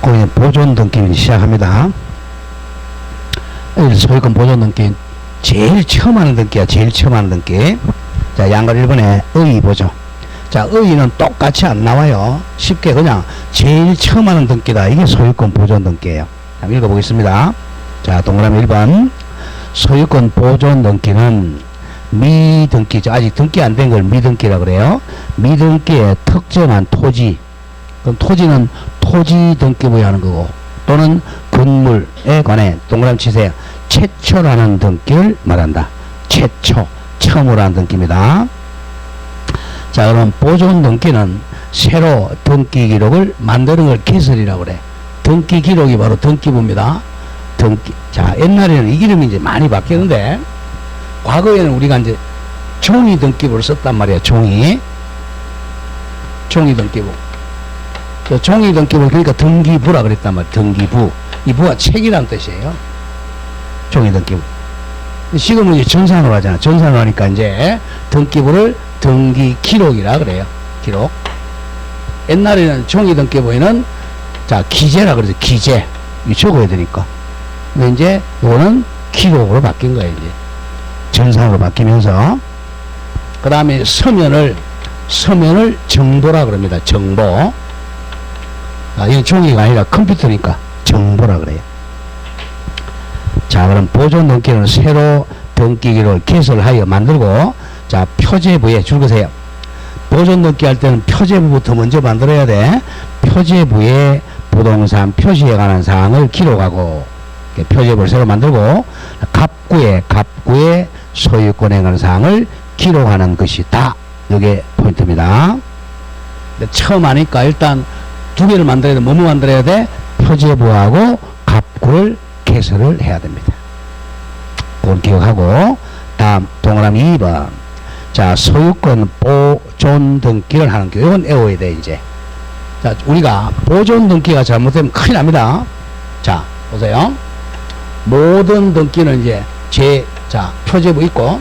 거기에 보존 등기 시작합니다. 소유권 보존 등기 제일 처음 하는 등기야. 제일 처음 하는 등기. 자, 양걸 1번에 의의 보죠. 자, 의의는 똑같이 안 나와요. 쉽게 그냥 제일 처음 하는 등기다. 이게 소유권 보존 등기예요. 한번 읽어보겠습니다. 자, 동그라미 1번. 소유권 보존 등기는 미등기죠. 아직 등기 안 된 걸 미등기라 그래요. 미등기에 특정한 토지. 그럼 토지는 토지 등기부에 하는 거고, 또는 건물에 관해 동그라미 치세요. 최초라는 등기를 말한다. 최초, 처음으로 하는 등기입니다. 자, 그럼 보존 등기는 새로 등기 기록을 만드는 걸 개설이라고 그래. 등기 기록이 바로 등기부입니다. 등기. 자, 옛날에는 이 이름이 이제 많이 바뀌었는데, 과거에는 우리가 이제 종이 등기부를 썼단 말이야. 종이 등기부. 종이 등기부, 그러니까 등기부라 그랬단 말이야. 등기부. 이 부가 책이란 뜻이에요. 종이 등기부. 지금은 이제 전산으로 하잖아. 전산으로 하니까 이제 등기부를 등기 기록이라 그래요. 기록. 옛날에는 종이 등기부에는 자, 기재라 그러죠. 기재. 이 적어야 되니까. 근데 이제 이거는 기록으로 바뀐 거예요. 이제 전산으로 바뀌면서. 그 다음에 서면을 정보라 그럽니다. 정보. 아, 이건 종이가 아니라 컴퓨터니까 정보라 그래요. 자, 그럼 보존 등기는 새로 등기 기록을 개설하여 만들고, 자, 표제부에 줄거세요. 보존 등기 할 때는 표제부부터 먼저 만들어야 돼. 표제부에 부동산 표시에 관한 사항을 기록하고, 표제부를 새로 만들고, 갑구에 소유권에 관한 사항을 기록하는 것이다. 이게 포인트입니다. 근데 처음 하니까 일단 두 개를 만들어야 돼. 뭐뭐 만들어야 돼? 표제부하고 갑구를 개설을 해야 됩니다. 그걸 기억하고, 다음 동그라미 2번. 자, 소유권 보존 등기를 하는 거. 이건 외워야 돼, 이제. 자, 우리가 보존 등기가 잘못되면 큰일 납니다. 자, 보세요. 모든 등기는 이제 자, 표제부 있고,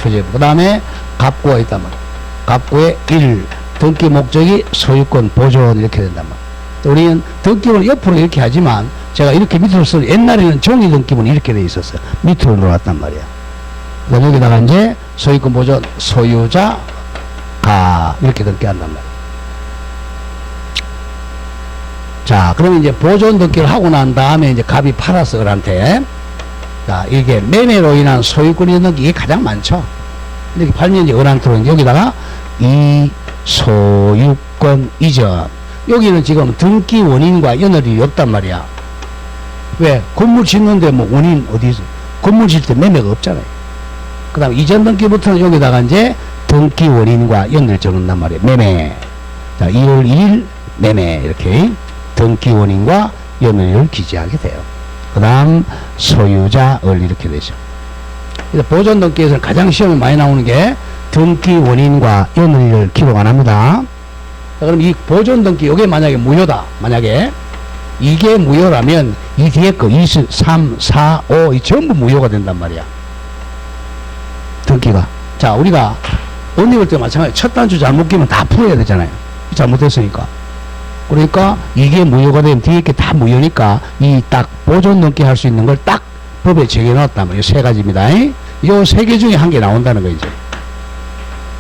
표제부. 그 다음에 갑구가 있단 말이야. 갑구에 1. 등기 목적이 소유권 보존 이렇게 된단 말이야. 우리는 등기부를 옆으로 이렇게 하지만, 제가 이렇게 밑으로 써. 옛날에는 종이 등기부는 이렇게 돼 있었어요. 밑으로 놓았단 말이야. 그럼 여기다가 이제 소유권 보존 소유자 이렇게 등기한단 말이야. 자, 그러면 이제 보존 등기를 하고 난 다음에 이제 갑이 팔았어, 그한테. 자, 이게 매매로 인한 소유권이 있는 게 이게 가장 많죠. 이렇게 팔면 이제 은한토로 여기다가 이 소유권 이전. 여기는 지금 등기 원인과 연결이 없단 말이야. 왜? 건물 짓는데 뭐 원인 어디 있어? 건물 짓을 때 매매가 없잖아요. 그 다음 이전 등기부터는 여기다가 이제 등기 원인과 연결 적는단 말이에요. 매매. 자, 2월 2일 매매. 이렇게 등기 원인과 연결을 기재하게 돼요. 그 다음 소유자을 이렇게 되죠. 그래서 보존 등기에서는 가장 시험에 많이 나오는 게 등기 원인과 연결을 기록 안 합니다. 자, 그럼 이 보존 등기, 이게 만약에 무효다. 만약에 이게 무효라면 이 뒤에 거 2, 3, 4, 5 이 전부 무효가 된단 말이야. 등기가. 자, 우리가 언니 볼 때 마찬가지. 첫 단추 잘못 끼면 다 풀어야 되잖아요. 잘못했으니까. 그러니까 이게 무효가 되면 뒤에 게 다 무효니까 이 딱 보존 등기 할 수 있는 걸 딱 법에 정해놨단 말이에요. 세 가지입니다. 이 세 개 중에 한 개 나온다는 거 이제.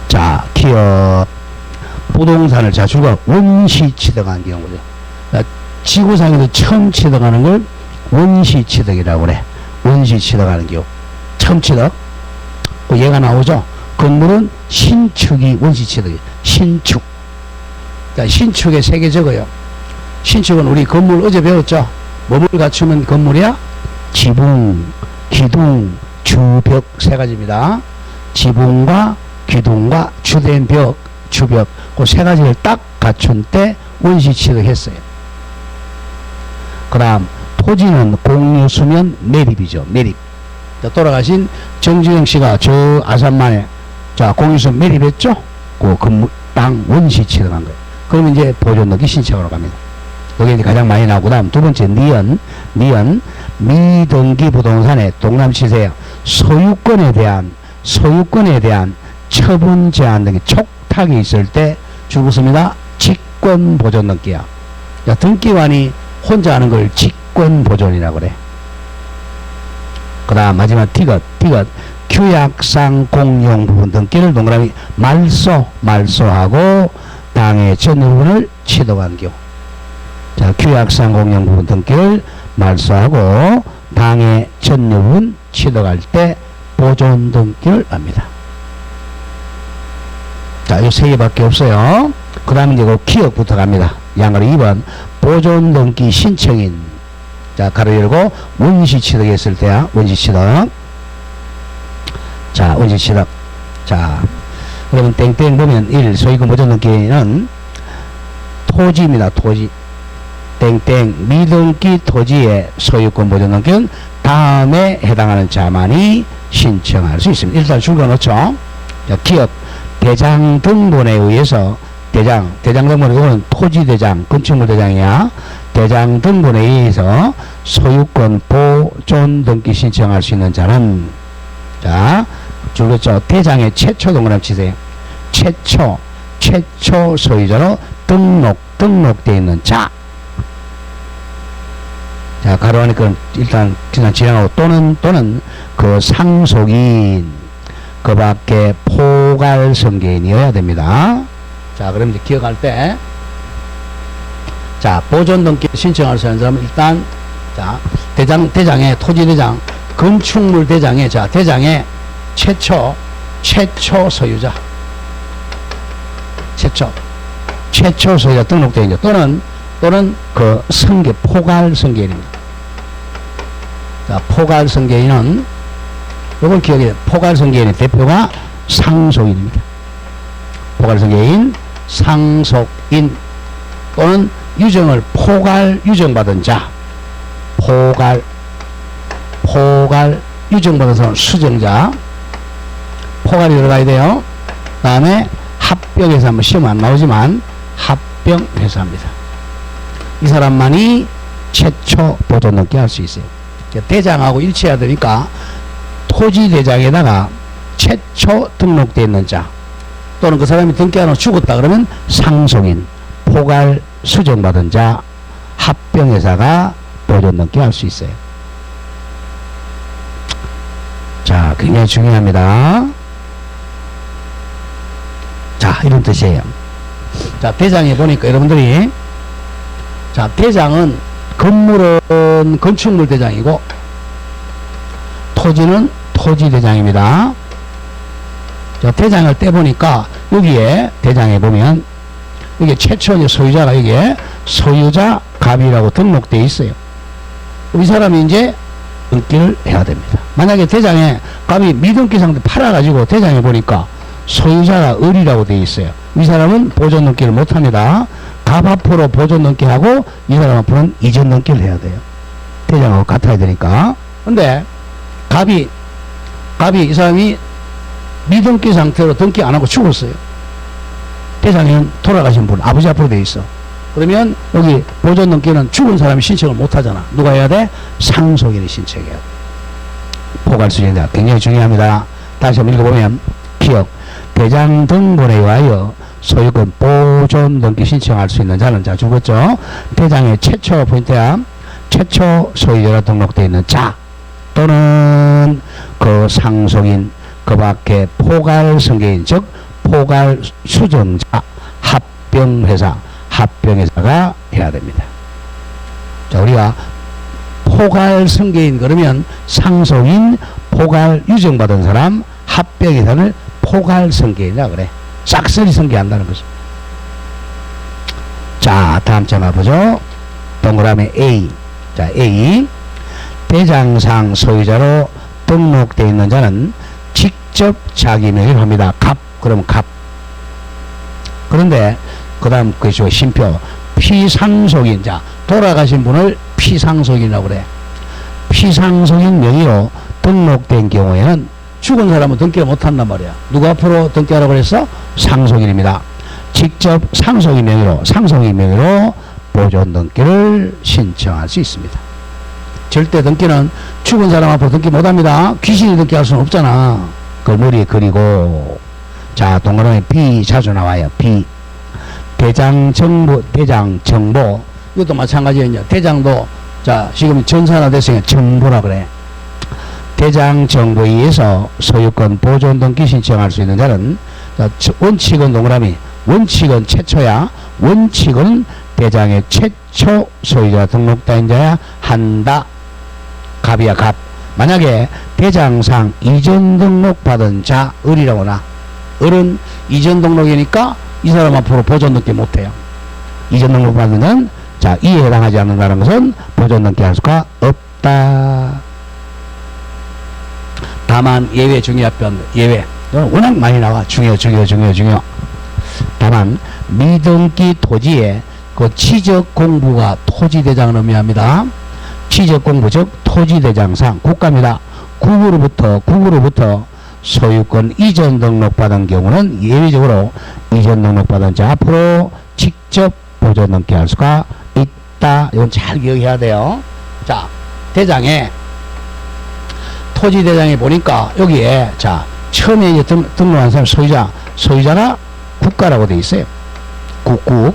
자, 기업 부동산을 자주가 원시 취득한 경우죠. 지구상에서 처음 취득하는 걸 원시 취득이라고 그래. 원시 취득하는 경우. 처음 취득. 얘가 나오죠. 건물은 신축이 원시 취득이에요. 신축. 자, 신축에 세 개 적어요. 신축은 우리 건물 어제 배웠죠. 뭐를 갖추면 건물이야? 지붕, 기둥, 주벽 세 가지입니다. 지붕과 기둥과 주된 벽, 주벽 그 세 가지를 딱 갖춘 때 원시 취득했어요. 그 다음 토지는 공유수면 매립이죠. 매립. 자, 돌아가신 정주영 씨가 저 아산만에 자 공유수면 매립했죠. 그 건물 땅 원시 취득한 거예요. 그러면 이제 보존 등기 신청으로 갑니다. 여기 가장 많이 나오고, 다음 두 번째 니은 미등기 부동산에 동그라미 치세요. 소유권에 대한 처분 제한 등의 촉탁이 있을 때 주고 씁니다. 직권 보존 등기야. 자, 등기관이 혼자 하는 걸 직권보존이라고 그래. 그 다음 마지막 디귿 규약상 공용 부분 등기를 동그라미 말소하고 당의 전 여부분을 취득한 경우. 자, 규약상 공용 부분 등기를 말소하고 당의 전 여부분 취득할 때 보존 등기를 합니다. 자, 이 세 개밖에 없어요. 그 다음에 이제 그 기억부터 갑니다. 양으로 2번 보존 등기 신청인. 자, 가로 열고 원시 취득했을 때야. 원시 취득. 자, 원시 취득. 자, 그러면 땡땡 보면 1 소유권 보존 등기는 토지입니다. 토지. 땡땡 미등기 토지의 소유권 보존 등기는 다음에 해당하는 자만이 신청할 수 있습니다. 일단 줄여놓죠. 자, 기업 대장 등본에 의해서 대장 등본에 이거는 토지 대장, 건축물 대장이야. 대장 등본에 의해서 소유권 보존 등기 신청할 수 있는 자는, 자, 줄였죠. 대장의 최초 동그라미 치세요. 최초 소유자로 등록되어 있는 자. 자, 가로 하니까 일단 그냥 진행하고 또는 그 상속인, 그 밖에 포괄성계인이어야 됩니다. 자, 그럼 이제 기억할 때, 자, 보존 등기 신청할 수 있는 사람은 일단, 자, 대장의 토지대장, 건축물 대장의, 자, 대장의 최초 소유자. 최초 소유자 등록되어 있는 또는 그 포괄성계인입니다. 자, 포괄성계인은 이걸 기억해야 돼요. 포괄성계인의 대표가 상속인입니다. 포괄성계인, 상속인 또는 유정을 유정받은 자. 포괄 유정받은 사람 수정자. 포괄이 들어가야 돼요. 그 다음에 합병회사, 한번 시험 안 나오지만 합병회사입니다. 이 사람만이 최초 보존 등기 할 수 있어요. 대장하고 일치해야 되니까 토지 대장에다가 최초 등록되어 있는 자, 또는 그 사람이 등기하고 죽었다 그러면 상속인, 포괄 수정받은 자, 합병회사가 보존 등기 할 수 있어요. 자, 굉장히 중요합니다. 자, 이런 뜻이에요. 자, 대장에 보니까 여러분들이, 자, 대장은 건물은 건축물 대장이고 토지는 토지 대장입니다. 자, 대장을 떼보니까 여기에 대장에 보면 여기 최초 소유자가 여기에 소유자 갑이라고 등록되어 있어요. 이 사람이 이제 등기를 해야 됩니다. 만약에 대장에 갑이 미등기 상태 팔아가지고 대장에 보니까 소유자가 을이라고 되어 있어요. 이 사람은 보존 등기를 못합니다. 갑 앞으로 보존 등기하고 이 사람 앞으로는 이전 등기를 해야 돼요. 대장하고 같아야 되니까. 근데 갑이 이 사람이 미등기 상태로 등기 안 하고 죽었어요. 대장에는 돌아가신 분 아버지 앞으로 돼 있어. 그러면 여기 보존 등기는 죽은 사람이 신청을 못 하잖아. 누가 해야 돼? 상속인이 신청해야 돼. 포괄수령자 굉장히 중요합니다. 다시 한번 읽어보면 기억 대장 등본에 의하여 소유권 보존 등기 신청할 수 있는 자는, 자, 죽었죠. 대장의 최초 포인트야. 최초 소유자로 등록되어 있는 자, 또는 그 상속인, 그 밖에 포괄성계인, 즉 포괄 수정자, 합병회사가 해야 됩니다. 자, 우리가 포괄성계인 그러면 상속인, 포괄 유정받은 사람, 합병회사를 포괄성계인이라 그래. 싹쓸이 성계한다는 거죠. 자, 다음 장 가보죠. 동그라미 A. 자, A. 대장상 소유자로 등록되어 있는 자는 직접 자기 명의로 합니다. 그러면 갑. 그런데 그 다음 것이죠. 심표. 피상속인. 자, 돌아가신 분을 피상속인이라고 그래. 피상속인 명의로 등록된 경우에는 죽은 사람은 등기를 못한단 말이야. 누구 앞으로 등기하라고 그랬어? 상속인입니다. 직접 상속인 명의로 보존 등기를 신청할 수 있습니다. 절대 등기는 죽은 사람 앞으로 등기 못합니다. 귀신이 등기할 수는 없잖아. 그 머리에 그리고. 자, 동그라미 B 자주 나와요. B. 대장 정보 이것도 마찬가지예요. 대장도 자 지금 전산화됐으니까 정보라 그래. 대장 정보에 의해서 소유권 보존 등기 신청할 수 있는 자는 자, 원칙은 동그라미 원칙은 최초야. 원칙은 대장의 최초 소유자 등록된 자야 한다. 갑이야 갑. 만약에 대장상 이전 등록 받은 자 을이라고 나. 을은 이전 등록이니까 이 사람 앞으로 보존 등기 못해요. 이전 등록 받은 자는 자 이에 해당하지 않는다는 것은 보존 등기 할 수가 없다. 다만 예외 중요합변 예외 워낙 많이 나와. 중요. 다만 미등기 토지에 그 취적 공부가 토지대장을 의미합니다. 취적 공부 즉 토지대장상 국가입니다. 국으로부터 소유권 이전 등록받은 경우는 예외적으로 이전 등록받은 자 앞으로 직접 보존 등기 할 수가 있다. 이건 잘 기억해야 돼요. 자 대장에 토지대장에 보니까 여기에 자 처음에 이제 등록한 사람 소유자가 국가라고 되어 있어요. 국국.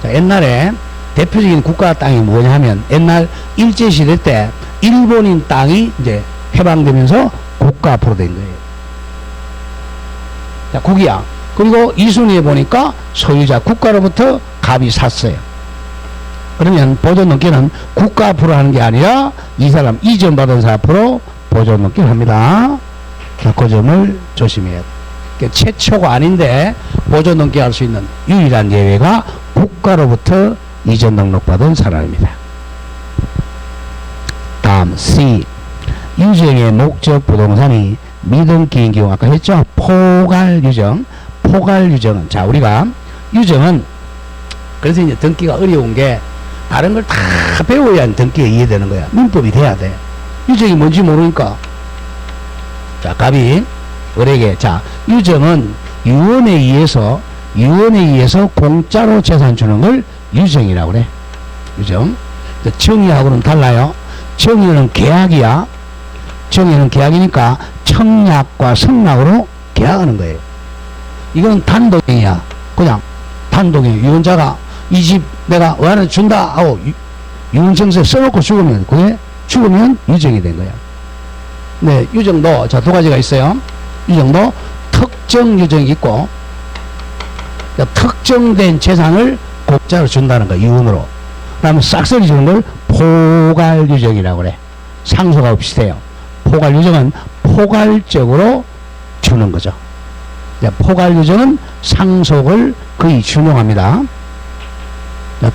자, 옛날에 대표적인 국가 땅이 뭐냐 하면 옛날 일제시대 때 일본인 땅이 이제 해방되면서 국가 앞으로 된 거예요. 자, 국이야. 그리고 2순위에 보니까 소유자 국가로부터 갑이 샀어요. 그러면 보존 등기는 국가 앞으로 하는 게 아니라 이 사람 이전받은 사람 앞으로 보존 등기를 합니다. 자, 그 점을 조심해야 돼. 그러니까 최초가 아닌데 보존 등기 할 수 있는 유일한 예외가 국가로부터 이전 등록받은 사람입니다. 다음 C. 유정의 목적 부동산이 미등기인 경우 아까 했죠? 포괄유정. 포괄유정은 자 우리가 유정은 그래서 이제 등기가 어려운 게 다른 걸 다 배워야 등기가 이해되는 거야. 민법이 돼야 돼. 유정이 뭔지 모르니까 자 갑이 을에게 자 유정은 유언에 의해서 공짜로 재산 주는 걸 유정이라고 그래. 유정. 정의하고는 달라요. 정의는 계약이야. 정의는 계약이니까 청약과 승낙으로 계약하는 거예요. 이건 단독이야. 그냥 단독이에요. 유언자가 이 집 내가 어한테 준다 하고 유언증서에 써놓고 죽으면 그게 죽으면 유정이 된 거야. 네, 유정도 자 두 가지가 있어요. 유정도 특정 유정이 있고 특정된 재산을 공짜로 준다는 거야. 유언으로. 그 다음에 싹쓸이 주는 걸 포괄유정이라고 그래. 상소가 없이 돼요. 포괄유정은 포괄적으로 주는 거죠. 포괄유정은 상속을 거의 준용합니다.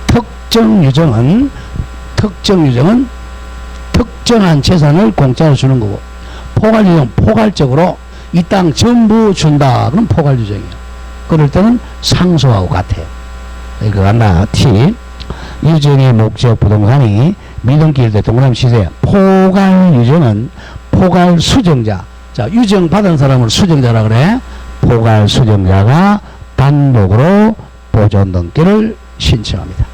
특정유정은 특정한 재산을 공짜로 주는 거고, 포괄유정 포괄적으로 이 땅 전부 준다. 그럼 포괄유정이에요. 그럴 때는 상소하고 같아요. 이거 하나 팁. 유정의 목적 부동산이 미등기일 때 동그라미 치세요. 포괄유정은 포괄수정자. 자, 유정 받은 사람을 수정자라 그래. 포괄수정자가 단독으로 보존 등기를 신청합니다.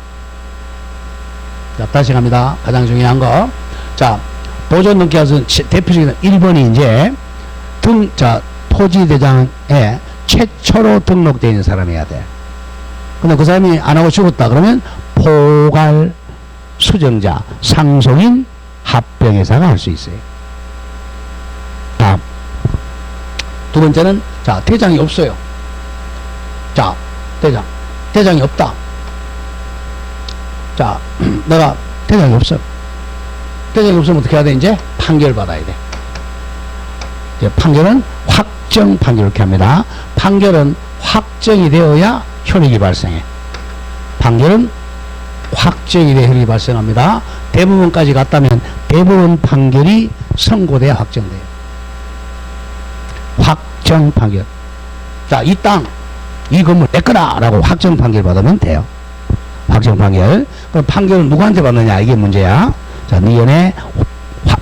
자, 다시 갑니다. 가장 중요한 거. 자, 보존 등기에서 대표적인 1번이 이제 토지대장에 최초로 등록되어 있는 사람이어야 돼. 근데 그 사람이 안 하고 죽었다 그러면 포괄 수정자, 상속인, 합병회사가 할 수 있어요. 다음. 두 번째는 자, 대장이 없어요. 자, 대장이 없다. 자, 내가 대장이 없어. 대장이 없으면 어떻게 해야 돼? 이제 판결 받아야 돼. 이제 판결은 확정 판결 이렇게 합니다. 판결은 확정이 되어야 효력이 발생해. 판결은 확정이 되어 효력이 발생합니다. 대부분까지 갔다면 대부분 판결이 선고돼야 확정돼요. 확정 판결. 자, 이 땅, 이 건물 내 거다! 라고 확정 판결 받으면 돼요. 확정 판결. 그럼 판결은 누구한테 받느냐? 이게 문제야. 자, 니은에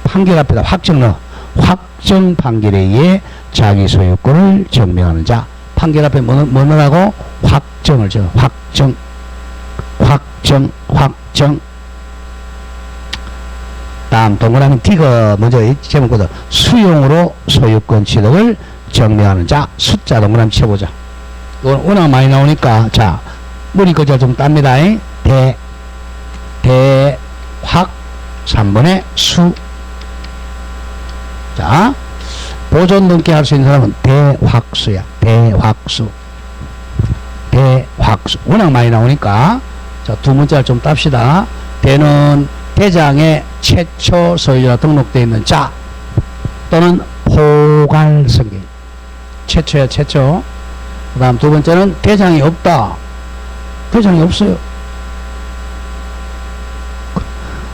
판결 앞에다 확정 넣어. 확정 판결에 의해 자기 소유권을 증명하는 자. 판결 앞에 뭐 넣으라고? 확정을 줘. 확정. 다음 동그라미 D가 먼저 제목보다 수용으로 소유권 취득을 증명하는 자. 숫자 동그라미 쳐보자. 이건 워낙 많이 나오니까 자 머리 글자 좀 땁니다. 대확 3번에 수. 자, 보존 넘게 할 수 있는 사람은 대확수야. 대확수. 대확수. 워낙 많이 나오니까 자, 두 문자를 좀 땁시다. 대는 대장에 최초 소유자 등록되어 있는 자 또는 포괄성계. 최초야, 최초. 그 다음 두 번째는 대장이 없다. 대장이 없어요.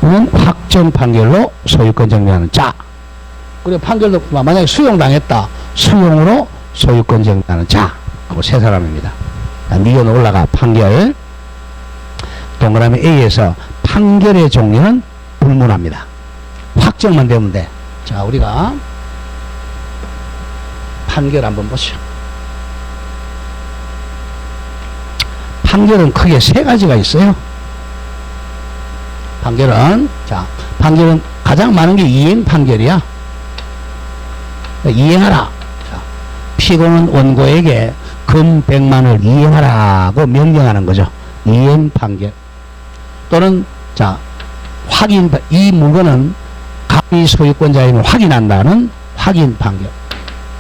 는 확정 판결로 소유권 정리하는 자. 그리고 판결도 만약에 수용당했다. 수용으로 소유권 정리하는 자. 하고 세 사람입니다. 미연 올라가 판결. 동그라미 A에서 판결의 종류는 불문합니다. 확정만 되면 돼. 자, 우리가 판결 한번 보시죠. 판결은 크게 세 가지가 있어요. 판결은, 자, 판결은 가장 많은 게 이행 판결이야. 이행하라. 자, 피고는 원고에게 금 100만을 이행하라고 명령하는 거죠. 이행 판결. 또는, 자, 확인, 이 물건은 가비 소유권자임을 확인한다는 확인 판결.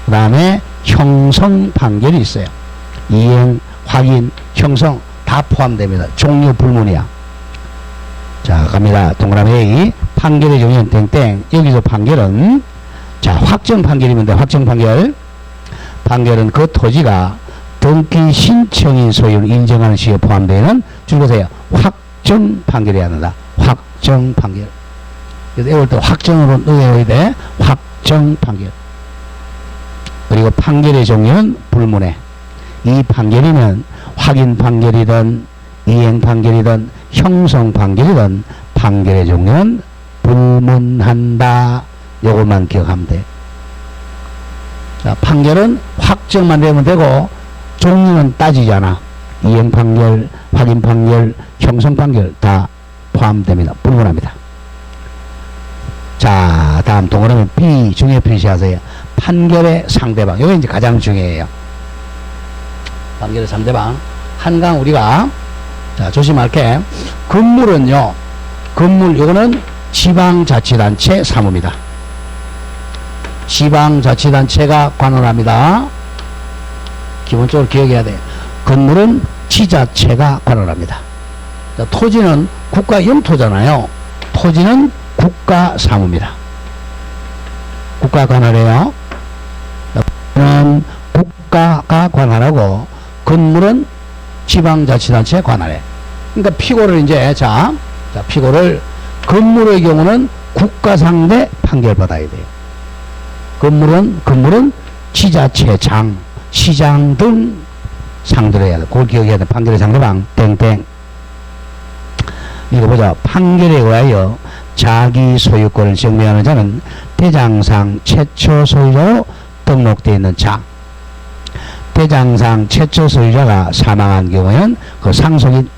그 다음에 형성 판결이 있어요. 이행, 확인, 형성 다 포함됩니다. 종류 불문이야. 자, 갑니다. 동그라미 A. 판결의 종류는 땡땡. 여기서 판결은, 자, 확정 판결이면 돼. 확정 판결. 판결은 그 토지가 등기 신청인 소유를 인정하는 시에 포함되는, 줄거세요. 확정 판결이어야 한다. 확정 판결. 그래서 외울 때 확정으로 외워야 돼. 확정 판결. 그리고 판결의 종류는 불문해. 이 판결이면 확인 판결이든 이행 판결이든 형성 판결이든 판결의 종류는 불문한다. 요것만 기억하면 돼. 자, 판결은 확정만 되면 되고 종류는 따지지 않아. 이행 판결, 확인 판결, 형성 판결 다 포함됩니다. 불문합니다. 자, 다음 동그라미 B 중요 표시하세요. 판결의 상대방. 이게 이제 가장 중요해요. 판결의 상대방. 한강 우리가, 자, 조심할게. 건물은요, 건물, 이거는 지방자치단체 사무입니다. 지방자치단체가 관할합니다. 기본적으로 기억해야 돼. 건물은 지자체가 관할합니다. 자, 토지는 국가 영토잖아요. 토지는 국가 사무입니다. 국가 관할해요. 는 국가가 관할하고 건물은 지방자치단체 관할해. 그러니까 피고를 이제 자 피고를 건물의 경우는 국가 상대 판결받아야 돼요. 건물은 지자체장, 시장 등 상대해야 돼. 그걸 기억해야 돼. 판결의 상대방 땡땡. 이거 보자. 판결에 의하여 자기 소유권을 증명하는 자는 대장상 최초 소유자로 등록되어 있는 자. 대장상 최초 소유자가 사망한 경우에는 그 상속인,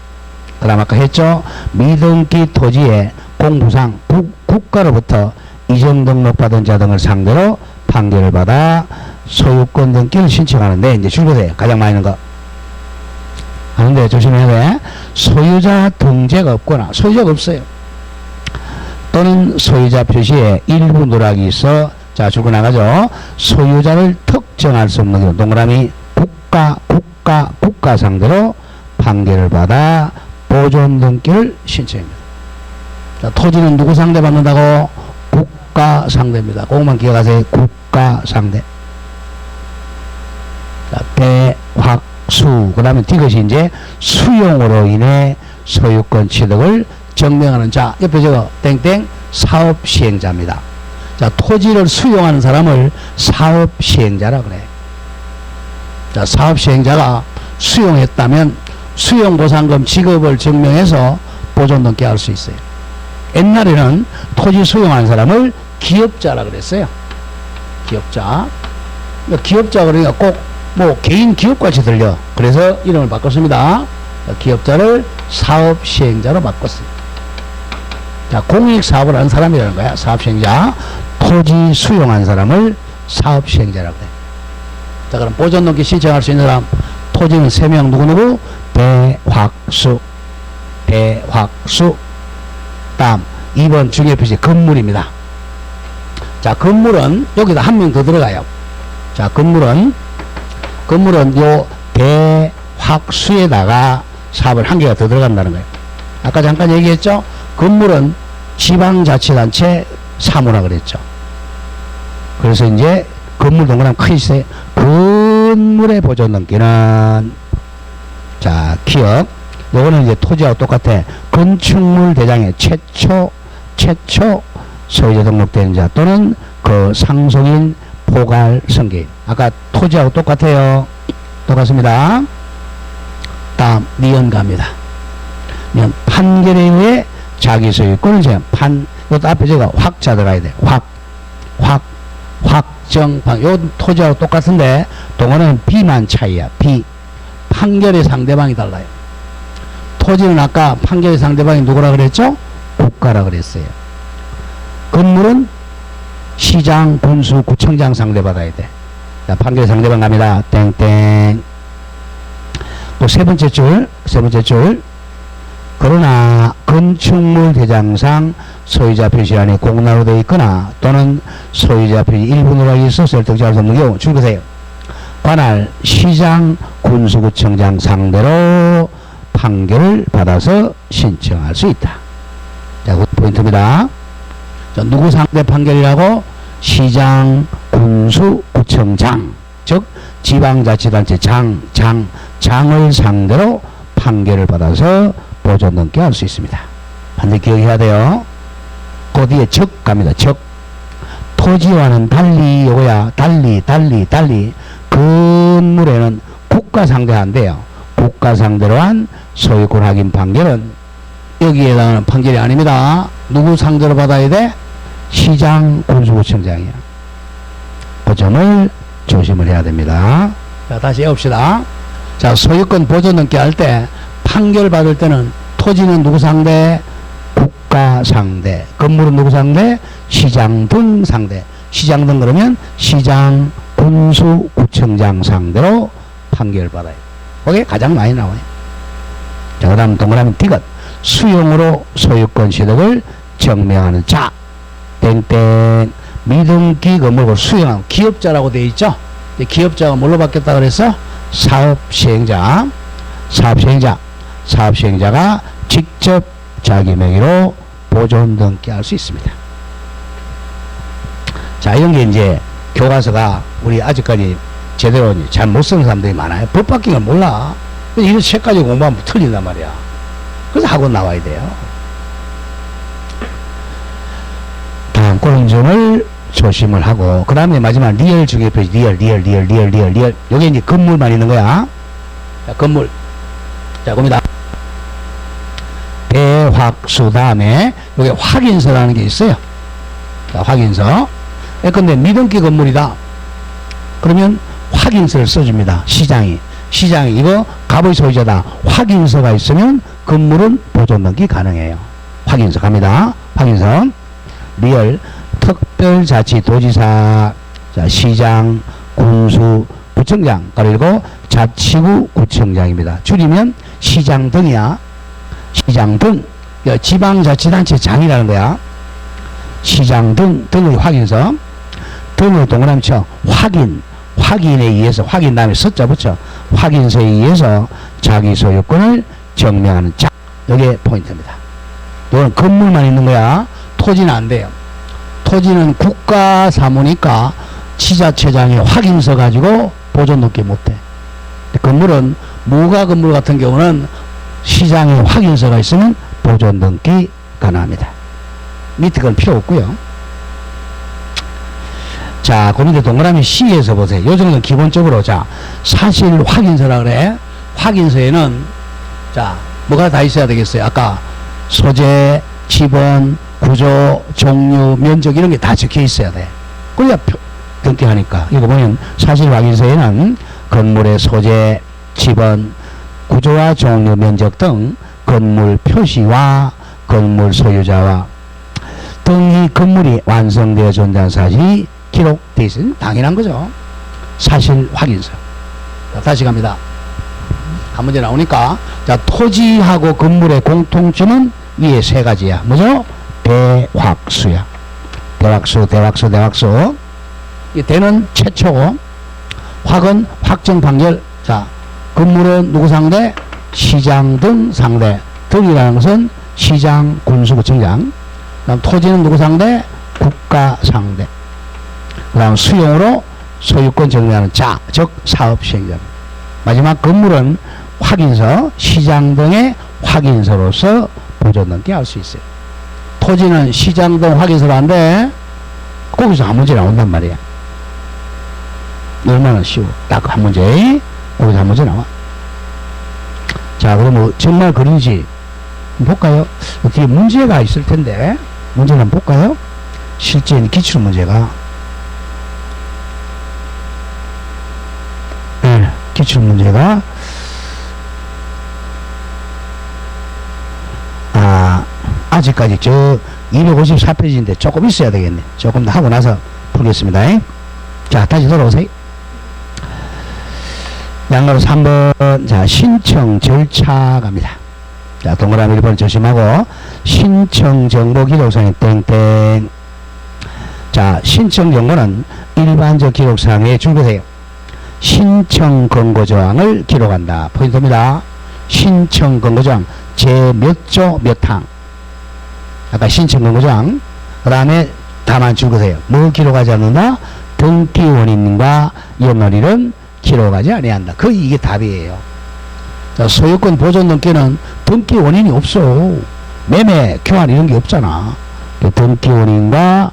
그 다음 아까 했죠. 미등기 토지의 공부상 국가로부터 이전 등록받은 자 등을 상대로 판결을 받아 소유권 등기를 신청하는데, 이제 줄거세요. 가장 많이 있는 거. 하는데 조심해야 돼. 소유자 등재가 없거나, 소유자가 없어요. 또는 소유자 표시에 일부 누락이 있어, 자, 줄거 나가죠. 소유자를 특정할 수 없는 경우, 동그라미 국가 상대로 판결을 받아 보존 등기를 신청합니다. 자, 토지는 누구 상대 받는다고? 국가 상대입니다. 그것만 기억하세요. 국가 상대. 자, 대확수. 그 다음에 이것이 이제 수용으로 인해 소유권 취득을 증명하는 자. 옆에 저거 땡땡 사업시행자입니다. 자, 토지를 수용하는 사람을 사업시행자라 그래. 자, 사업시행자가 수용했다면 수용보상금 지급을 증명해서 보존 등기 할 수 있어요. 옛날에는 토지 수용한 사람을 기업자라 그랬어요. 기업자. 기업자 그러니까 꼭 뭐 개인 기업같이 들려. 그래서 이름을 바꿨습니다. 기업자를 사업시행자로 바꿨어요. 자, 공익사업을 하는 사람이라는 거야. 사업시행자. 토지 수용한 사람을 사업시행자라고 해. 자, 그럼 보존 등기 신청할 수 있는 사람. 토지는 3명 누구누구? 대확수. 다음 2번 중요 표시 건물입니다. 자, 건물은 여기다 한 명 더 들어가요. 자, 건물은 요 대확수에다가 사업을 한 개가 더 들어간다는 거예요. 아까 잠깐 얘기했죠? 건물은 지방자치단체 사무라 그랬죠. 그래서 이제 건물 동그라미 크게 있어요. 건물의 보존 등기는, 자, 기업. 요거는 이제 토지하고 똑같아. 건축물 대장의 최초 소유자 등록된 자 또는 그 상속인 포괄 승계인. 아까 토지하고 똑같아요. 똑같습니다. 다음 니언가입니다. 판결에 의해 자기 소유권을 제한. 요것도 앞에 제가 확자 들어가야 돼. 확정판. 요 토지하고 똑같은데 동원은 비만 차이야. 판결의 상대방이 달라요. 토지는 아까 판결의 상대방이 누구라 그랬죠? 국가라 그랬어요. 건물은 시장, 군수, 구청장 상대받아야 돼. 자, 판결의 상대방 갑니다. 땡땡. 또 세 번째 줄. 그러나 건축물 대장상 소유자 표시란에 공나로 되어 있거나 또는 소유자 표시 일부 누락이 있어 설득할 수 없는 경우 줄거세요. 관할 시장, 군수구청장 상대로 판결을 받아서 신청할 수 있다. 자, 그 포인트입니다. 자, 누구 상대 판결이라고? 시장, 군수, 구청장, 즉 지방자치단체 장을 상대로 판결을 받아서 보존 등기 할 수 있습니다. 반드시 기억해야 돼요. 그 뒤에 적 갑니다. 적. 토지와는 달리 요거야. 달리 건물에는 국가 상대한대요. 국가 상대로 한 소유권 확인 판결은 여기에 해당하는 판결이 아닙니다. 누구 상대로 받아야 돼? 시장, 군수구청장이야. 그 점을 조심을 해야 됩니다. 자, 다시 해봅시다. 자, 소유권 보존 등기 할 때 판결 받을 때는 토지는 누구 상대? 국가 상대. 건물은 누구 상대? 시장 등 상대. 시장 등 그러면 시장, 군수, 구청장 상대로 판결을 받아요. 그게 가장 많이 나와요. 자, 그 다음 동그라미 디귿. 수용으로 소유권 취득을 증명하는 자. 땡땡. 미등기 건물을 수용하는 기업자라고 되어 있죠. 기업자가 뭘로 바뀌었다 그랬어? 사업시행자가 직접 자기 명의로 보존 등기 할 수 있습니다. 자, 이런 게 이제 교과서가 우리 아직까지 제대로 잘 못 쓰는 사람들이 많아요. 법 바뀐 걸 몰라. 이런 책까지 공부하면 틀린단 말이야. 그래서 학원 나와야 돼요. 다음 그런 점을 조심을 하고, 그 다음에 마지막 리얼 중에 표시 리얼. 요게 이제 건물만 있는 거야. 자, 건물. 자, 겁니다. 대확수 다음에 요게 확인서라는 게 있어요. 자, 확인서. 근데 미등기 건물이다. 그러면 확인서를 써줍니다. 시장이 이거 갑의 소유자다. 확인서가 있으면 건물은 보존 등기 가능해요. 확인서 갑니다. 확인서. 리얼. 특별자치도지사, 자, 시장, 군수, 구청장, 그리고 자치구 구청장입니다. 줄이면 시장 등이야. 시장 등. 지방자치단체 장이라는 거야. 시장 등의 확인서. 등을 동그라미 쳐. 확인에 의해서, 확인 다음에 숫자 붙여. 확인서에 의해서 자기 소유권을 증명하는 자. 이게 포인트입니다. 이건 건물만 있는 거야. 토지는 안 돼요. 토지는 국가 사무니까 지자체장이 확인서 가지고 보존 등기 못해. 건물은 무가 건물 같은 경우는 시장에 확인서가 있으면 보존 등기 가능합니다. 밑에 건 필요 없고요. 자, 그 밑에 동그라미 C에서 보세요. 요 정도는 기본적으로. 자, 사실 확인서라 그래. 확인서에는 자, 뭐가 다 있어야 되겠어요? 아까 소재, 지번, 구조, 종류, 면적 이런 게 다 적혀 있어야 돼. 그래야 등기하니까. 이거 보면 사실 확인서에는 건물의 소재, 지번, 구조와 종류, 면적 등 건물 표시와 건물 소유자와 등이 건물이 완성되어 존재한 사실이 기록되어 있으면 당연한 거죠. 사실 확인서. 자, 다시 갑니다. 한 문제 나오니까. 자, 토지하고 건물의 공통점은 위에 세 가지야. 뭐죠? 대확수야. 대확수. 이 대는 최초고, 확은 확정 판결. 자, 건물은 누구 상대? 시장 등 상대. 등이라는 것은 시장, 군수구청장. 그다음 토지는 누구 상대? 국가 상대. 그다음 수용으로 소유권 정리하는 자, 즉 사업 시행자. 마지막 건물은 확인서, 시장 등의 확인서로서 보존등기 할 수 있어요. 토지는 시장 등 확인서로 한데 거기서 한 문제 나온단 말이야. 얼마나 쉬워. 딱 한 문제. 거기서 한 문제 나와. 자, 그럼 뭐 정말 그런지 볼까요? 뒤에 문제가 있을 텐데 문제를 한번 볼까요? 실제 기출 문제가. 네, 기출 문제가 아직까지 저 254페이지인데 조금 있어야 되겠네. 조금 더 하고 나서 풀겠습니다. 자, 다시 돌아오세요. 양가로 3번. 자, 신청 절차 갑니다. 자, 동그라미 1번 조심하고, 신청 정보 기록상에 땡땡. 자, 신청 정보는 일반적 기록상에 줄거세요. 신청 권고조항을 기록한다. 포인트입니다. 신청 권고조항 제 몇 조 몇 항. 아까 신청 권고조항. 그 다음에 다만 줄거세요. 뭐 기록하지 않는다? 등기 원인과 연월일은 기록하지 아니한다. 거의 이게 답이에요. 자, 소유권 보존 등기는 등기 원인이 없어. 매매, 교환 이런 게 없잖아. 등기 원인과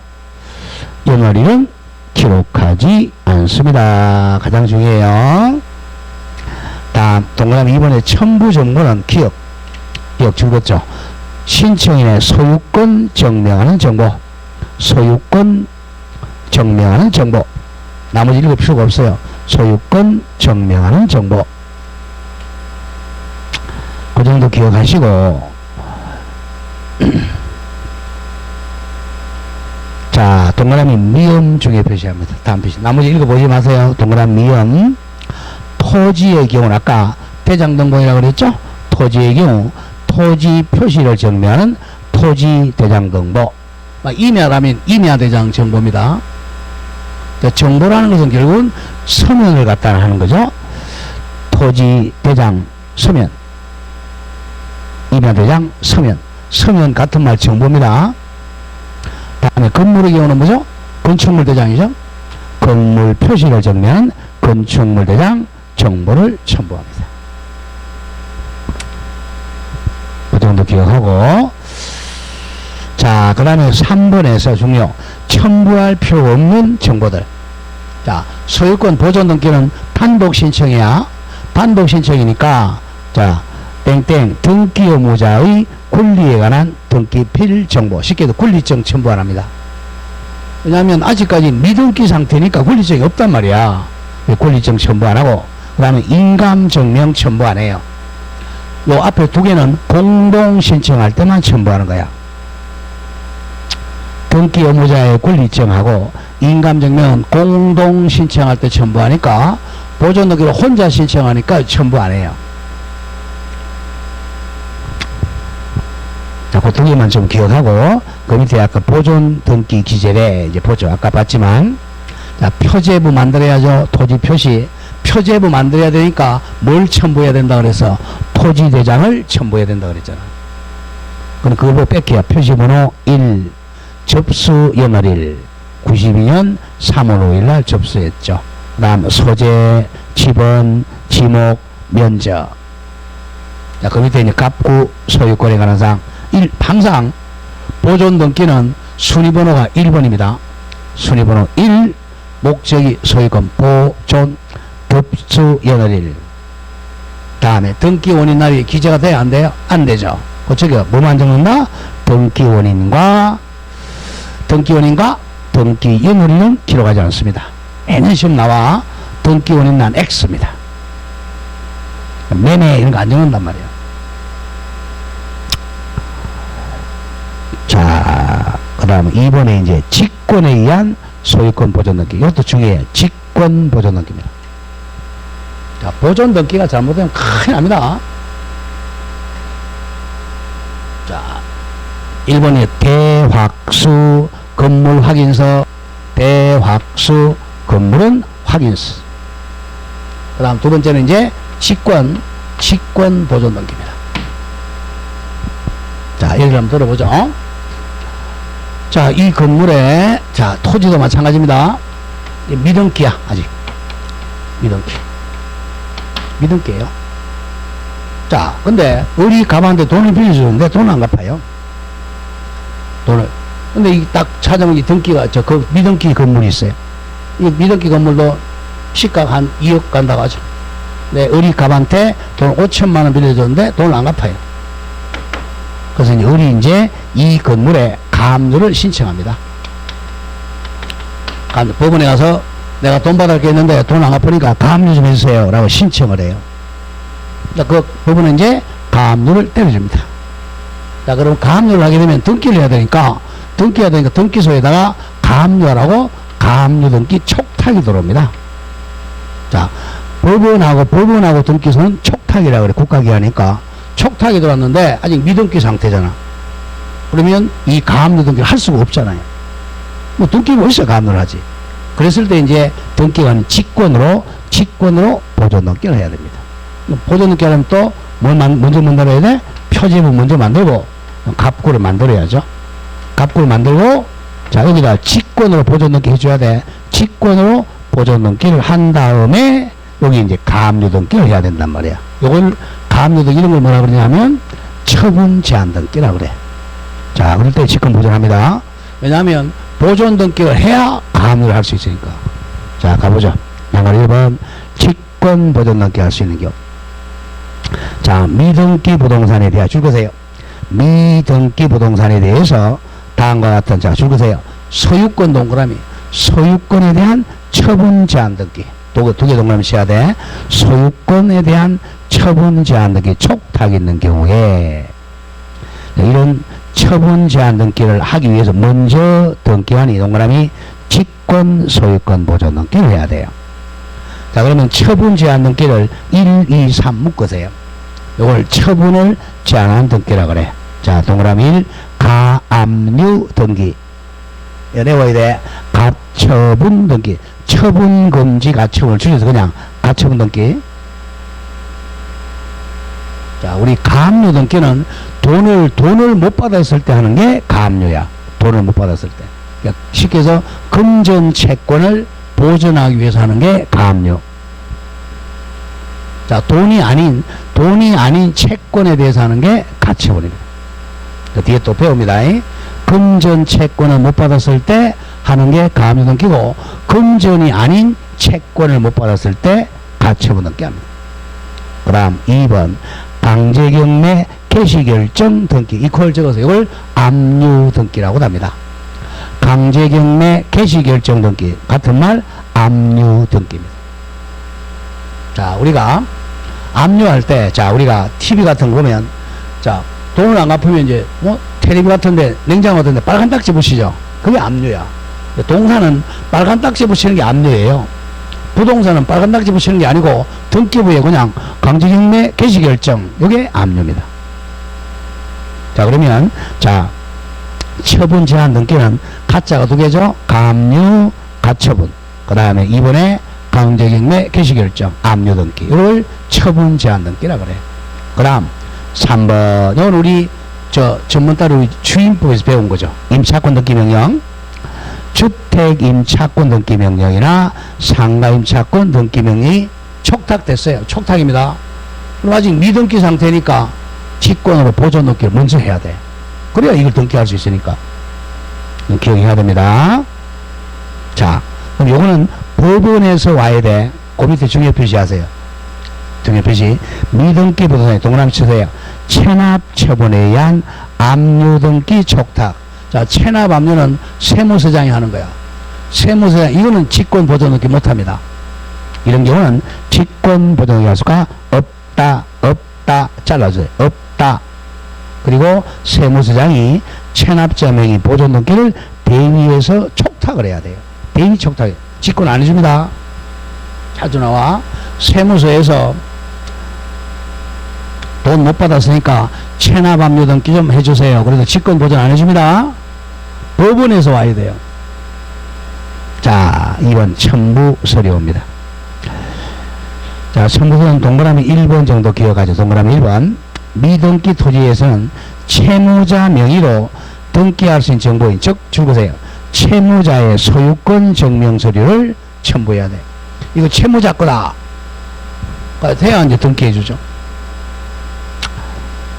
연월일은 기록하지 않습니다. 가장 중요해요. 다음 동그라미 2번에 첨부 정보는 기억 줄었죠. 신청인의 소유권 증명하는 정보, 소유권 증명하는 정보. 나머지 읽을 필요가 없어요. 소유권 증명하는 정보. 그 정도 기억하시고 자, 동그라미 미음 중에 표시합니다. 다음 표시. 나머지 읽어보지 마세요. 동그라미 미음. 토지의 경우는 아까 대장등본이라고 그랬죠? 토지의 경우 토지 표시를 정리하는 토지 대장등본. 임야라면 임야대장 정보입니다. 자, 정보라는 것은 결국은 서면을 갖다 하는 거죠. 토지 대장 서면. 임야대장 서면. 서면 같은 말 정보입니다. 다음에 건물의 경우는 뭐죠? 건축물 대장이죠. 건물 표시를 정리한 건축물 대장 정보를 첨부합니다. 그 정도 기억하고, 자, 그 다음에 3번에서 중요 첨부할 필요 없는 정보들. 자, 소유권 보존 등기는 단독 신청이야. 단독 신청이니까 자, 땡땡 등기 의무자의 권리에 관한 등기 필 정보. 쉽게 해서 권리증 첨부 안 합니다. 왜냐하면 아직까지 미등기 상태니까 권리증이 없단 말이야. 권리증 첨부 안 하고, 그 다음에 인감증명 첨부 안 해요. 요 앞에 두 개는 공동 신청할 때만 첨부하는 거야. 등기 의무자의 권리증하고 인감증명은 공동 신청할 때 첨부하니까, 보존 등기를 혼자 신청하니까 첨부 안 해요. 자, 그 두 개만 좀 기억하고, 그 밑에 아까 보존 등기 기재래 이제 보죠. 아까 봤지만, 자, 표제부 만들어야죠. 토지 표시. 표제부 만들어야 되니까 뭘 첨부해야 된다 그래서 토지 대장을 첨부해야 된다 그랬잖아. 그럼 그걸 뭐 뺄게요. 표시번호 1, 접수 연월일 92년 3월 5일 날 접수했죠. 그 다음 소재, 지번, 지목, 면적. 자, 그 밑에 이제 갑구 소유권에 관한 사항. 항상 보존 등기는 순위번호가 1번입니다. 순위번호 1, 목적이 소유권 보존, 접수 연월일. 다음에 등기 원인 날이 기재가 돼야 안 돼요? 안 되죠. 그쪽에 뭐만 적는다? 등기 원인과 등기 연월일은 기록하지 않습니다. 매년 시험 나와. 등기 원인 난 X입니다. 매매 이런 거 안 적는단 말이에요. 자, 그 다음 2번에 이제 직권에 의한 소유권 보존 등기. 이것도 중요해요. 직권 보존 등기입니다. 자, 보존 등기가 잘못되면 큰일 납니다. 자, 1번이 대확수 건물 확인서, 대확수 건물은 확인서. 그 다음 두 번째는 이제 직권 보존 등기입니다. 자, 예를 한번 들어보죠. 자, 이 건물에, 자, 토지도 마찬가지입니다. 미등기야, 아직. 미등기예요. 자, 근데 우리 가방한테 돈을 빌려주는데 돈을 안 갚아요. 돈을. 근데 이 딱 찾아보면 이 등기가, 그 미등기 건물이 있어요. 이 미등기 건물도 시가 한 2억 간다고 하죠. 네, 우리 가방한테 돈 5천만 원 빌려줬는데 돈을 안 갚아요. 그래서 이제 우리 이제 이 건물에 가압류를 신청합니다. 법원에 가서 내가 돈 받을 게 있는데 돈 안 갚으니까 가압류 좀 해주세요 라고 신청을 해요. 그 법원은 이제 가압류를 때려줍니다. 자, 그럼 가압류를 하게 되면 등기를 해야 되니까 등기소에다가 가압류하라고 가압류 등기 촉탁이 들어옵니다. 자, 법원하고 등기소는 촉탁이라고 그래. 국가기관이니까 촉탁이 들어왔는데 아직 미등기 상태잖아. 그러면 이 가압류 등기를 할 수가 없잖아요. 뭐 등기가 어디서 가압류를 하지? 그랬을 때 이제 등기관은 직권으로 보존 등기를 해야 됩니다. 보존 등기를 하면 또 뭘 먼저 만들어야 돼? 표지부 먼저 만들고 갑구를 만들어야죠. 갑구를 만들고, 자, 여기다 직권으로 보존 등기 해줘야 돼. 직권으로 보존 등기를 한 다음에 여기 이제 가압류 등기를 해야 된단 말이야. 요걸 가압류 등기 이런 걸 뭐라 그러냐면 처분 제한 등기라고 그래. 자, 그럴 때 직권 보존합니다. 왜냐하면 보존 등기를 해야 가압류를 할 수 있으니까. 자, 가보죠. 양말 1번 직권 보존 등기 할 수 있는 경우. 자, 미등기 부동산에 대해 줄거세요. 미등기 부동산에 대해서 다음과 같은, 자, 줄거세요. 소유권 동그라미, 소유권에 대한 처분 제한 등기. 두 개 동그라미 쳐야 돼. 소유권에 대한 처분 제한 등기 촉탁이 있는 경우에 이런 처분 제한 등기를 하기 위해서 먼저 등기관이 동그라미 직권 소유권 보존 등기를 해야 돼요. 자, 그러면 처분 제한 등기를 1, 2, 3 묶으세요. 이걸 처분을 제한한 등기라 그래. 자, 동그라미 1 가압류 등기. 외워야 돼. 가처분 등기. 처분 금지 가처분을 줄여서 그냥 가처분 등기. 자, 우리 가압류 등기는 돈을 못 받았을 때 하는 게 가압류야. 돈을 못 받았을 때. 그러니까 쉽게 해서 금전 채권을 보존하기 위해서 하는 게 가압류. 자, 돈이 아닌 채권에 대해서 하는 게 가처분입니다. 그 뒤에 또 배웁니다. 금전 채권을 못 받았을 때 하는 게 가압류 등기고, 금전이 아닌 채권을 못 받았을 때 가처분 등기합니다. 그 다음 2번 강제경매 개시결정 등기. 이퀄 적어서 이걸 압류 등기라고 합니다. 강제경매 개시결정 등기 같은 말 압류 등기입니다. 자, 우리가 압류할 때, 자, 우리가 TV 같은 거 보면, 자, 돈을 안 갚으면 이제 텔레비 같은데, 냉장고 같은데 빨간 딱지 붙이죠. 그게 압류야. 동사는 빨간 딱지 붙이는 게 압류예요. 부동산은 빨간 딱지 붙이는 게 아니고 등기부에 그냥 강제경매 개시결정, 이게 압류입니다. 자, 그러면 자, 처분 제한 등기는 가짜가 두 개죠. 가압류, 가처분. 그 다음에 이번에 강제경매 개시결정, 압류 등기. 이걸 처분 제한 등기라 그래. 그 다음 3번. 이건 우리 전문 따로 주임법에서 배운 거죠. 임차권 등기 명령. 주택 임차권 등기 명령이나 상가 임차권 등기 명령이 촉탁됐어요. 촉탁입니다. 그럼 아직 미등기 상태니까 직권으로 보존 등기를 먼저 해야 돼. 그래야 이걸 등기할 수 있으니까. 기억해야 됩니다. 자, 그럼 요거는 법원에서 와야 돼. 그 밑에 중요 표시하세요. 중요 표시. 미등기 부동산에 동그라미 치세요. 체납 처분에 의한 압류 등기 촉탁. 자, 체납 압류는 세무서장이 하는 거야. 세무서장, 이거는 직권 보존 등기 못합니다. 이런 경우는 직권 보존 등기 할 수가 없다, 잘라줘요. 없다. 그리고 세무서장이 체납자 명의 보존 등기를 대위에서 촉탁을 해야 돼요. 대위 촉탁. 직권 안 해줍니다. 자주 나와. 세무서에서 돈 못 받았으니까 체납압류 등기 좀 해주세요. 그래도 직권 보전 안 해줍니다. 법원에서 와야 돼요. 자, 2번 첨부 서류입니다. 자, 첨부서는 동그라미 1번 정도 기억하죠. 동그라미 1번. 미등기 토지에서는 채무자 명의로 등기할 수 있는 정보인, 즉 줄거세요. 채무자의 소유권 증명 서류를 첨부해야 돼. 이거 채무자 거다. 돼야 이제 등기해주죠.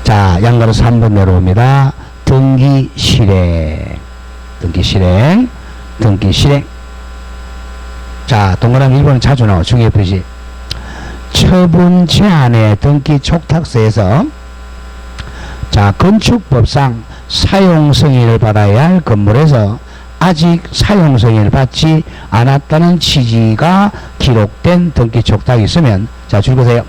자, 양가로 3번 내려옵니다. 등기 실행. 등기 실행. 등기 실행. 자, 동그라미 1번은 자주 나와. 중요 표시. 처분 제한의 등기 촉탁서에서 자, 건축법상 사용 승인을 받아야 할 건물에서 아직 사용 승인을 받지 않았다는 취지가 기록된 등기 촉탁이 있으면 자, 줄거세요.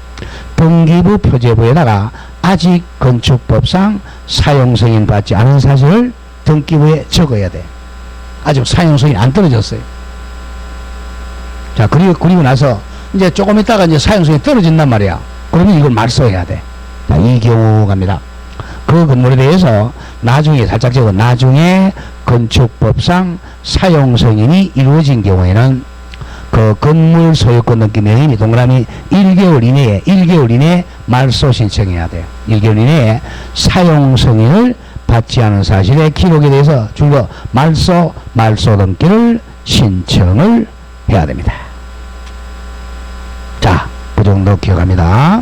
등기부 표제부에다가 아직 건축법상 사용 승인 받지 않은 사실을 등기부에 적어야 돼. 아직 사용 승인 안 떨어졌어요. 자, 그리고 나서 이제 조금 있다가 이제 사용 승인이 떨어진단 말이야. 그러면 이걸 말소해야 돼. 자, 이 경우 갑니다. 그 건물에 대해서 나중에 살짝 적어, 나중에 건축법상 사용 승인이 이루어진 경우에는 그 건물 소유권 등기 명의인이 동그라미 1개월 이내에 말소 신청해야 돼요. 1개월 이내에 사용 승인을 받지 않은 사실의 기록에 대해서 줄거 말소 등기를 신청을 해야 됩니다. 자, 그 정도 기억합니다.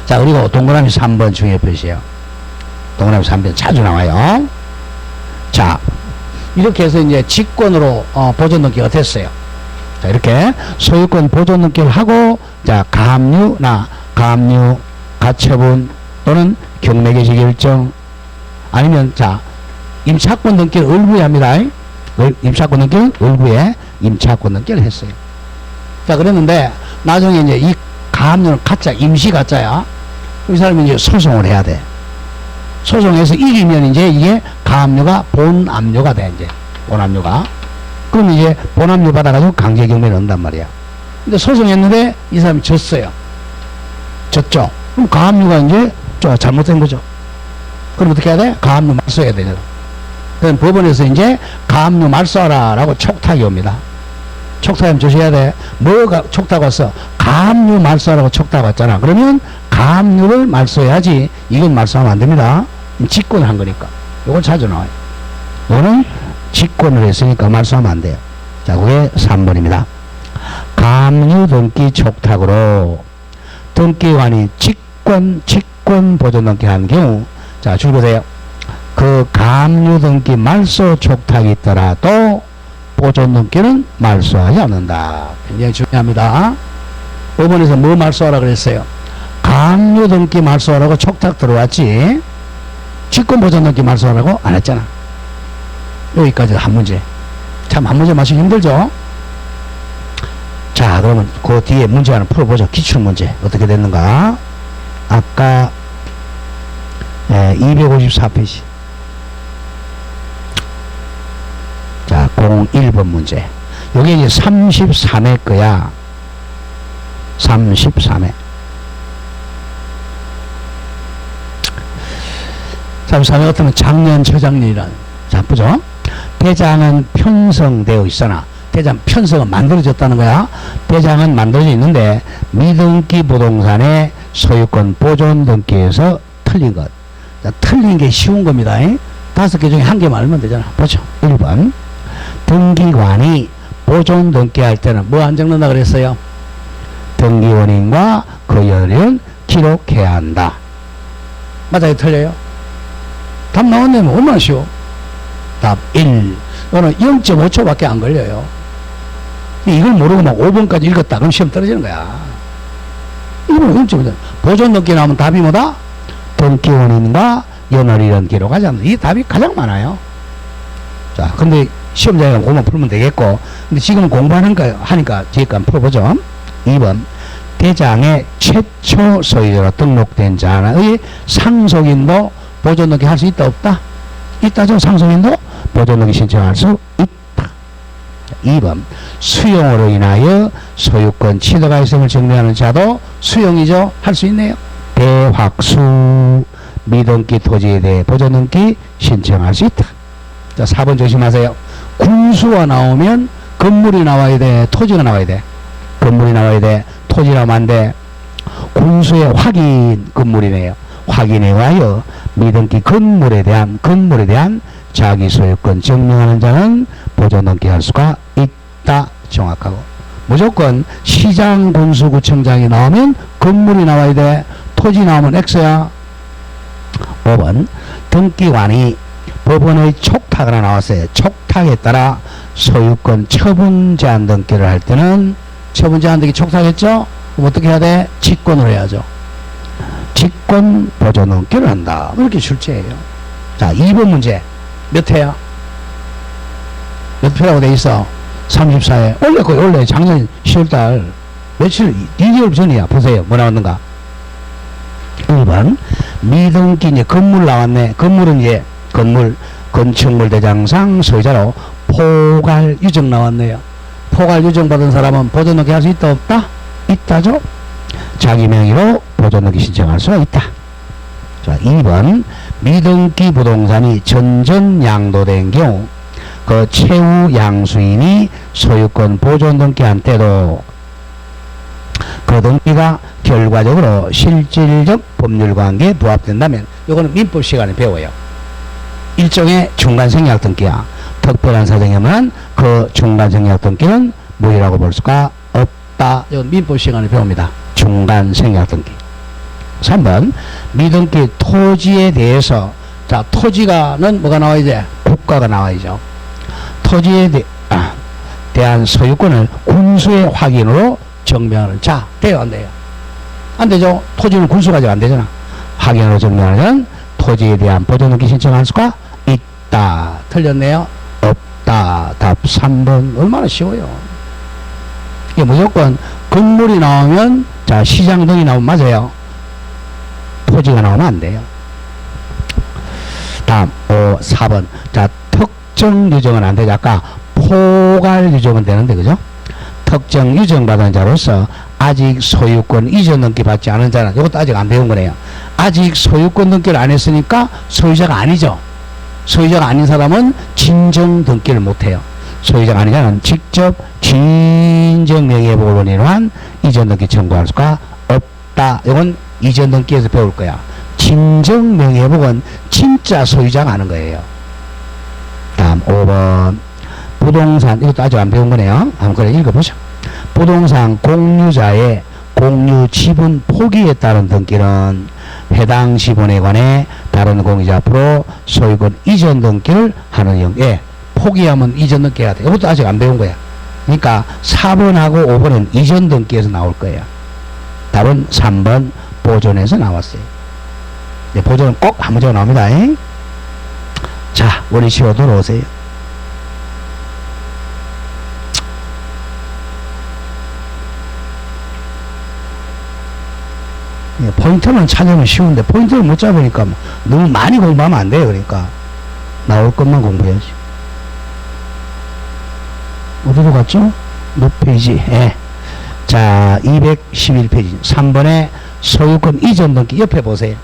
자, 그리고 동그라미 3번 중요 표시요. 동그라미 3번 자주 나와요. 자, 이렇게 해서 이제 직권으로 보존 등기가 됐어요. 자, 이렇게 소유권 보존 등기를 하고, 자, 가압류, 가처분 또는 경매개시 결정 아니면 자, 임차권 등기를 을구에 합니다. 임차권 등기는 을구에 임차권 등기를 했어요. 자, 그랬는데 나중에 이제 이 가압류는 가짜, 임시 가짜야. 이 사람이 이제 소송을 해야 돼. 소송에서 이기면 이제 이게 가압류가 본압류가 돼. 이제 본압류가. 그럼 이제 본압류 받아가지고 강제경매를 넣는단 말이야. 근데 소송했는데 이 사람이 졌어요. 졌죠. 그럼 가압류가 이제 잘못된 거죠. 그럼 어떻게 해야 돼? 가압류 말소해야 되죠. 그럼 법원에서 이제 가압류 말소하라라고 촉탁이 옵니다. 촉탁하면 조심해야 돼. 뭐가 촉탁 왔어? 가압류 말소하라고 촉탁 왔잖아. 그러면 가압류를 말소해야지. 이건 말소하면 안 됩니다. 직권을 한 거니까. 이건 자주 나와요. 이거는 직권을 했으니까 말소하면 안 돼요. 자, 그게 3번입니다. 가압류 등기 촉탁으로 등기관이 직권 보존 등기 하는 경우, 자, 줄거세요. 그 가압류 등기 말소 촉탁이 있더라도 보존 등기는 말소하지 않는다. 굉장히 중요합니다. 5번에서 뭐 말소하라 그랬어요? 가압류 등기 말소하라고 촉탁 들어왔지, 직권 보존 등기 말소하라고 안 했잖아. 여기까지 한 문제. 참 한 문제 맞추기 힘들죠? 자, 그러면 그 뒤에 문제 하나 풀어보죠. 기출문제. 어떻게 됐는가? 아까 254페이지. 자, 01번 문제. 여기 이제 33회 거야. 33회. 33회 같으면 작년, 저작년이란. 자, 보죠. 대장은 편성되어 있으나, 대장 편성은 만들어졌다는 거야. 대장은 만들어져 있는데 미등기 부동산의 소유권 보존 등기에서 틀린 것. 자, 틀린 게 쉬운 겁니다. 5개 중에 1개만 알면 되잖아. 보죠. 1번. 등기관이 보존 등기할 때는 뭐 안 적는다 그랬어요? 등기원인과 그 연료는 기록해야 한다. 맞아요? 틀려요? 답 나왔네. 뭐 얼마나 쉬워? 답 1. 이거는 0.5초밖에 안 걸려요. 이걸 모르고 막 5번까지 읽었다. 그럼 시험 떨어지는 거야. 이거는 0.5초. 보존 등기 나오면 답이 뭐다? 등기원인과 연월일은 기록하지 않는다. 이 답이 가장 많아요. 자, 근데 시험장에 그것만 풀면 되겠고, 근데 지금 하니까 뒤에까지 풀어보죠. 2번. 대장의 최초 소유자로 등록된 자의 상속인도 보존 등기 할 수 있다, 없다? 있다죠. 상속인도 보존 등기 신청할 수 있다. 2번. 수용으로 인하여 소유권 취득가 있음을 증명하는 자도 수용이죠. 할 수 있네요. 대확수 미등기 토지에 대해 보존 등기 신청할 수 있다. 자, 4번 조심하세요. 군수가 나오면 건물이 나와야 돼, 토지가 나와야 돼. 건물이 나와야 돼, 토지 나오면 안 돼. 군수의 확인 건물이네요. 확인에 와여 미등기 건물에 대한 자기 소유권 증명하는 자는 보존 등기 할 수가 있다. 정확하고. 무조건 시장 군수구청장이 나오면 건물이 나와야 돼. 토지 나오면 X야. 5번 등기관이 법원의 촉탁하나 나왔어요. 촉탁에 따라 소유권 처분 제한 등기를 할 때는 처분 제한 등기 촉탁했죠? 그럼 어떻게 해야 돼? 직권으로 해야죠. 직권 보존 등기를 한다. 이렇게 출제해요. 자, 2번 문제 몇 회야? 몇 회라고 돼 있어? 34회. 원래 작년 10월달 며칠 2개월 전이야. 보세요. 뭐 나왔는가? 1번 미등기 이제 건물 나왔네. 건물은 이제 건축물 대장상 소유자로 포괄 유증 나왔네요. 포괄 유증 받은 사람은 보존 등기 할 수 있다 없다? 있다죠. 자기 명의로 보존 등기 신청할 수가 있다. 자, 2번 미등기 부동산이 전전 양도된 경우 그 최후 양수인이 소유권 보존 등기한 때도 그 등기가 결과적으로 실질적 법률관계에 부합된다면 이거는 민법 시간에 배워요. 일종의 중간생략 등기야. 특별한 사정이면 그 중간생략 등기는 무효라고 볼 수가 없다. 이건 민법 시간에 배웁니다. 중간생략 등기. 3번 미등기 토지에 대해서 자 토지가는 뭐가 나와야 돼? 국가가 나와야죠. 토지에 대한 소유권을 군수의 확인으로 증명하는 자 돼요 안 돼요? 안 되죠. 토지는 군수가 안 되잖아. 확인으로 증명하는 토지에 대한 보존 등기 신청할 수가 있다. 틀렸네요. 없다. 답 3번. 얼마나 쉬워요. 이게 무조건 건물이 나오면 자 시장 등이 나오면 맞아요. 토지가 나오면 안 돼요. 다음 4번. 자 특정 유정은 안 되죠. 아까 포괄 유정은 되는데 그죠? 특정 유정 받은 자로서 아직 소유권 이전 등기 받지 않은 자는 이것도 아직 안 배운 거네요. 아직 소유권 등기를 안 했으니까 소유자가 아니죠. 소유자가 아닌 사람은 진정 등기를 못해요. 소유자가 아닌 자는 직접 진정 명의회복을 원인으로 한 이전 등기 청구할 수가 없다. 이건 이전 등기에서 배울 거야. 진정 명의회복은 진짜 소유자가 하는 거예요. 다음 5번 부동산 이것도 아직 안 배운 거네요. 한번 그래 읽어보죠. 부동산 공유자의 공유 지분 포기에 따른 등기는 해당 지분에 관해 다른 공유자 앞으로 소유권 이전 등기를 하는 경우에 포기하면 이전 등기 해야 돼. 이것도 아직 안 배운 거야. 그러니까 4번하고 5번은 이전 등기에서 나올 거예요. 답은 3번 보존에서 나왔어요. 네, 보존은 꼭 한 문제가 나옵니다. 자, 우리 시로 돌아오세요. 포인트만 찾으면 쉬운데 포인트를 못 잡으니까 너무 많이 공부하면 안 돼요. 그러니까 나올 것만 공부해야지. 어디로 갔죠? 몇 페이지? 예. 자 211페이지 3번에 소유권 이전 등기 옆에 보세요.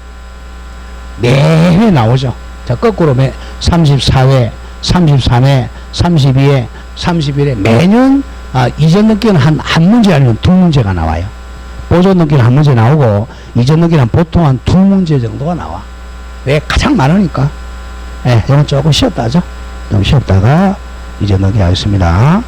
매회 나오죠. 자 거꾸로 34회 33회 32회 31회 매년 이전 등기는 한 문제 아니면 두 문제가 나와요. 보존 등기는 한 문제 나오고 이전 등기는 보통 한 두 문제 정도가 나와. 왜? 가장 많으니까. 예, 이건 조금 쉬었다 하죠. 좀 쉬었다가 이전 등기 하겠습니다.